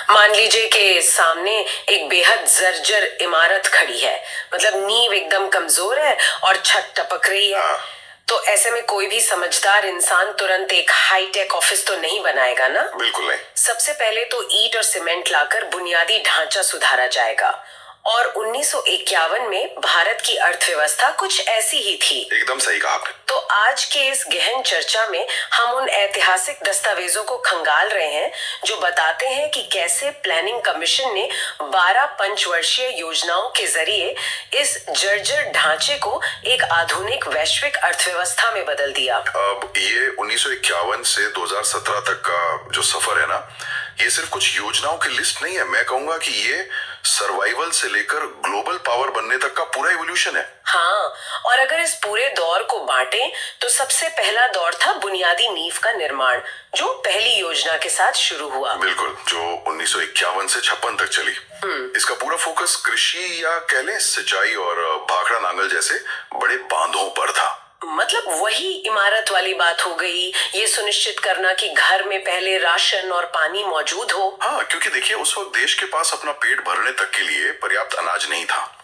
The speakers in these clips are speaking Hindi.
मान लीजिए कि सामने एक बेहद जर्जर इमारत खड़ी है, मतलब नींव एकदम कमजोर है और छत टपक रही है। तो ऐसे में कोई भी समझदार इंसान तुरंत एक हाईटेक ऑफिस तो नहीं बनाएगा ना। बिल्कुल नहीं। सबसे पहले तो ईंट और सीमेंट लाकर बुनियादी ढांचा सुधारा जाएगा। और 1951 में भारत की अर्थव्यवस्था कुछ ऐसी ही थी। एकदम सही कहा आपने। तो आज के इस गहन चर्चा में हम उन ऐतिहासिक दस्तावेजों को खंगाल रहे हैं जो बताते हैं कि कैसे प्लानिंग कमीशन ने 12 पंचवर्षीय योजनाओं के जरिए इस जर्जर ढांचे को एक आधुनिक वैश्विक अर्थव्यवस्था में बदल दिया। अब ये 1951 से 2017 तक का जो सफर है ना, ये सिर्फ कुछ योजनाओं की लिस्ट नहीं है। मैं कहूंगा कि ये सर्वाइवल से लेकर ग्लोबल पावर बनने तक का पूरा इवोल्यूशन है। हाँ, और अगर इस पूरे दौर को बांटें तो सबसे पहला दौर था बुनियादी नींव का निर्माण, जो पहली योजना के साथ शुरू हुआ। बिल्कुल, जो 1951 से 56 तक चली। इसका पूरा फोकस कृषि या कह लें सिंचाई और भाखड़ा नांगल जैसे बड़े बांधों पर था। मतलब वही इमारत वाली बात हो गई, ये सुनिश्चित करना कि घर में पहले राशन और पानी मौजूद हो। हाँ, क्योंकि देखिए उस वक्त देश के पास अपना पेट भरने तक के लिए पर्याप्त अनाज नहीं था।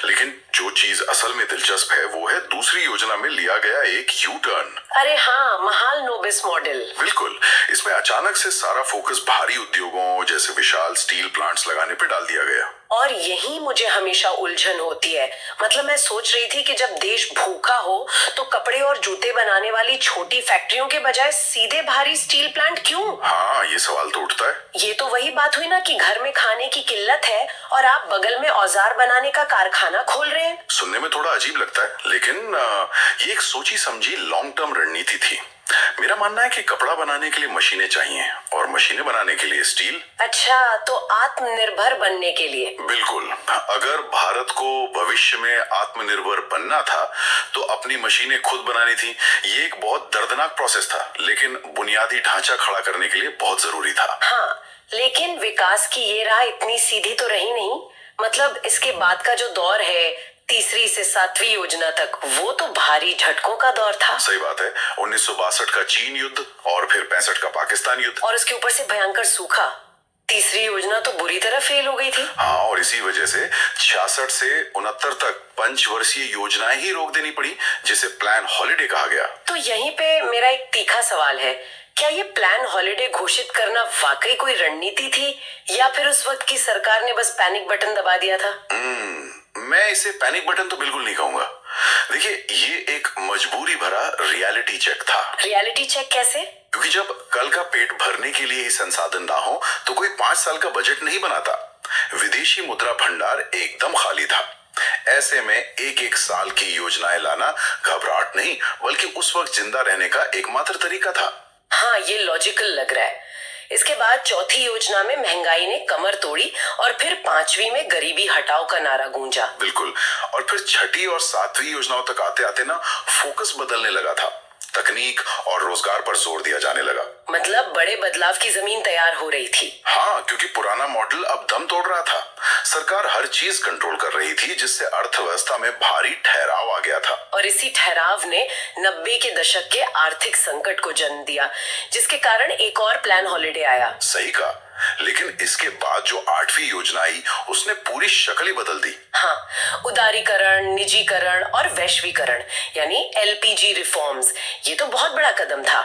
लेकिन जो चीज असल में दिलचस्प है वो है दूसरी योजना में लिया गया एक यू टर्न। अरे हाँ, महाल नोबिस मॉडल। बिल्कुल, इसमें अचानक से सारा फोकस भारी उद्योगों जैसे विशाल स्टील प्लांट्स लगाने पे डाल दिया गया। और यही मुझे हमेशा उलझन होती है। मतलब मैं सोच रही थी कि जब देश भूखा हो तो कपड़े और जूते बनाने वाली छोटी फैक्ट्रियों के बजाय सीधे भारी स्टील प्लांट क्यों? हाँ, ये सवाल तो उठता है। ये तो वही बात हुई ना कि घर में खाने की किल्लत है और आप बगल में औजार बनाने का कारखाना खोल रहे हैं। सुनने में थोड़ा अजीब लगता है, लेकिन ये एक सोची समझी लॉन्ग टर्म रणनीति थी। मेरा मानना है कि कपड़ा बनाने के लिए मशीनें चाहिए और मशीनें बनाने के लिए स्टील। अच्छा, तो आत्मनिर्भर बनने के लिए। बिल्कुल, अगर भारत को भविष्य में आत्मनिर्भर बनना था तो अपनी मशीनें खुद बनानी थी। ये एक बहुत दर्दनाक प्रोसेस था, लेकिन बुनियादी ढांचा खड़ा करने के लिए बहुत जरूरी था। हाँ, लेकिन विकास की ये राह इतनी सीधी तो रही नहीं। मतलब इसके बाद का जो दौर है, तीसरी से सातवीं योजना तक, वो तो भारी झटकों का दौर था। सही बात है। 1962 का चीन युद्ध और फिर 65 का पाकिस्तान युद्ध, और उसके ऊपर से भयंकर सूखा। तीसरी योजना तो बुरी तरह फेल हो गई थी। हाँ, और इसी वजह से 66 से 69 तक पंचवर्षीय योजनाएं ही रोक देनी पड़ी, जिसे प्लान हॉलिडे कहा गया। तो यहीं पे मेरा एक तीखा सवाल है, क्या ये प्लान हॉलिडे घोषित करना वाकई कोई रणनीति थी या फिर उस वक्त की सरकार ने बस पैनिक बटन दबा दिया था? मैं इसे पैनिक बटन तो बिल्कुल नहीं कहूंगा। देखिए, ये एक मजबूरी भरा रियलिटी चेक था। रियलिटी चेक कैसे? क्योंकि जब कल का पेट भरने के लिए ही संसाधन ना हो तो कोई 5 साल का बजट नहीं बनाता। विदेशी मुद्रा भंडार एकदम खाली था। ऐसे में एक एक साल की योजनाएं लाना घबराहट नहीं बल्कि उस वक्त जिंदा रहने का एकमात्र तरीका था। हाँ, ये लॉजिकल लग रहा है। इसके बाद चौथी योजना में महंगाई ने कमर तोड़ी और फिर पांचवी में गरीबी हटाओ का नारा गूंजा। बिल्कुल, और फिर छठी और सातवीं योजनाओं तक आते आते ना फोकस बदलने लगा था। तकनीक और रोजगार पर जोर दिया जाने लगा। मतलब बड़े बदलाव की जमीन तैयार हो रही थी। हाँ, क्योंकि पुराना मॉडल अब दम तोड़ रहा था। सरकार हर चीज कंट्रोल कर रही थी, जिससे अर्थव्यवस्था में भारी ठहराव आ गया था। और इसी ठहराव ने 90 के दशक के आर्थिक संकट को जन्म दिया, जिसके कारण एक और प्लान हॉलिडे आया। सही कहा, लेकिन इसके बाद जो 8वीं योजना आई उसने पूरी शक्ल ही बदल दी। हाँ, उदारीकरण, निजीकरण और वैश्वीकरण यानी एलपीजी रिफॉर्म्स, ये तो बहुत बड़ा कदम था।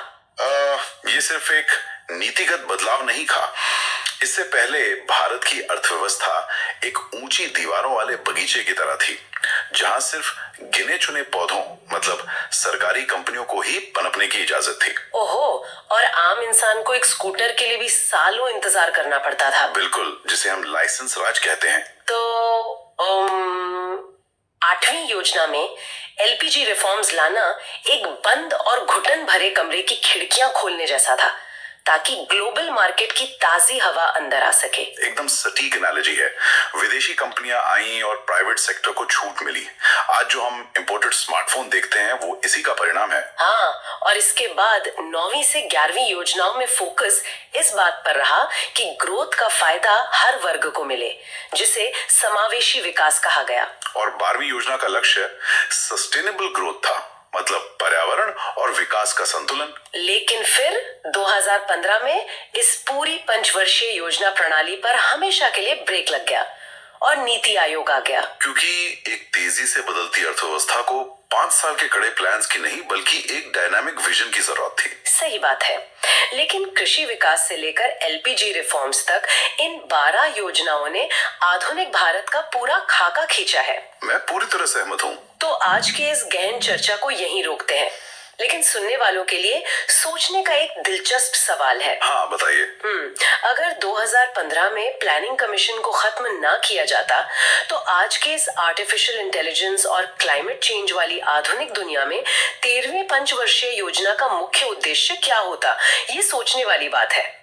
ये सिर्फ एक नीतिगत बदलाव नहीं था। इससे पहले भारत की अर्थव्यवस्था एक ऊंची दीवारों वाले बगीचे की तरह थी, जहां सिर्फ गिने चुने पौधों मतलब सरकारी कंपनियों को ही पनपने की इजाजत थी। ओहो, और आम इंसान को एक स्कूटर के लिए भी सालों इंतजार करना पड़ता था। बिल्कुल, जिसे हम लाइसेंस राज कहते हैं। तो 8वीं योजना में एलपीजी रिफॉर्म्स लाना एक बंद और घुटन भरे कमरे की खिड़कियां खोलने जैसा था, ताकि ग्लोबल मार्केट की ताजी हवा अंदर आ सके। एकदम सटीक एनालॉजी है। विदेशी कंपनियां आईं और प्राइवेट सेक्टर को छूट मिली। आज जो हम इंपोर्टेड स्मार्टफोन देखते हैं वो इसी का परिणाम है। हाँ, और इसके बाद 9वीं से 11वीं योजनाओं में फोकस इस बात पर रहा कि ग्रोथ का फायदा हर वर्ग को मिले, जिसे समावेशी विकास कहा गया। और 12वीं योजना का लक्ष्य सस्टेनेबल ग्रोथ था। मतलब पर्यावरण और विकास का संतुलन। लेकिन फिर 2015 में इस पूरी पंचवर्षीय योजना प्रणाली पर हमेशा के लिए ब्रेक लग गया और नीति आयोग आ गया। क्योंकि एक तेजी से बदलती अर्थव्यवस्था को 5 साल के कड़े प्लान्स की नहीं बल्कि एक डायनामिक विजन की जरूरत थी। सही बात है, लेकिन कृषि विकास से लेकर एलपीजी रिफॉर्म्स तक इन 12 योजनाओं ने आधुनिक भारत का पूरा खाका खींचा है। मैं पूरी तरह सहमत हूँ। तो आज की इस गहन चर्चा को यहीं रोकते हैं, लेकिन सुनने वालों के लिए सोचने का एक दिलचस्प सवाल है। हाँ बताइए। अगर 2015 में प्लानिंग कमीशन को खत्म ना किया जाता तो आज के इस आर्टिफिशियल इंटेलिजेंस और क्लाइमेट चेंज वाली आधुनिक दुनिया में 13वीं पंचवर्षीय योजना का मुख्य उद्देश्य क्या होता? ये सोचने वाली बात है।